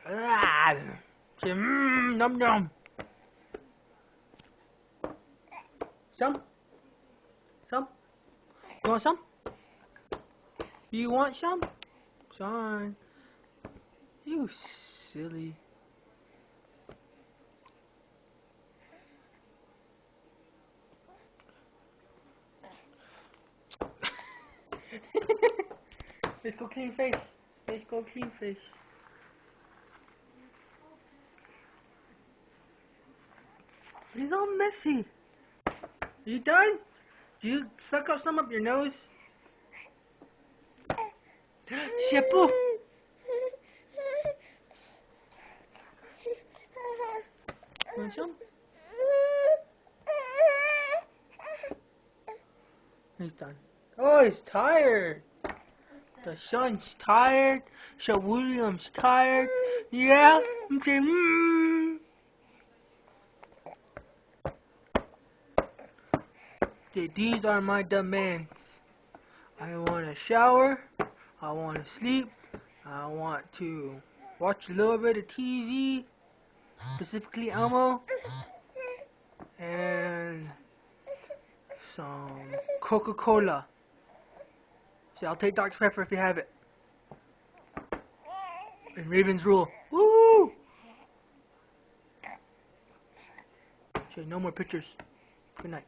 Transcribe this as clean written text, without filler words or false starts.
Ah. Say, num num. Some? Some? You want some? You want some? Son. You silly. Let's go clean face. Let's go clean face. He's all messy. You done? Do you suck up some up your nose? Shampoo. Want some? He's done. Oh, he's tired. The son's tired. So William's tired. Yeah. Okay. These are my demands. I want to shower. I want to sleep. I want to watch a little bit of TV, specifically Elmo, and some Coca-Cola. So I'll take Dr. Pepper if you have it. And Raven's Rule. Woo! So no more pictures. Good night.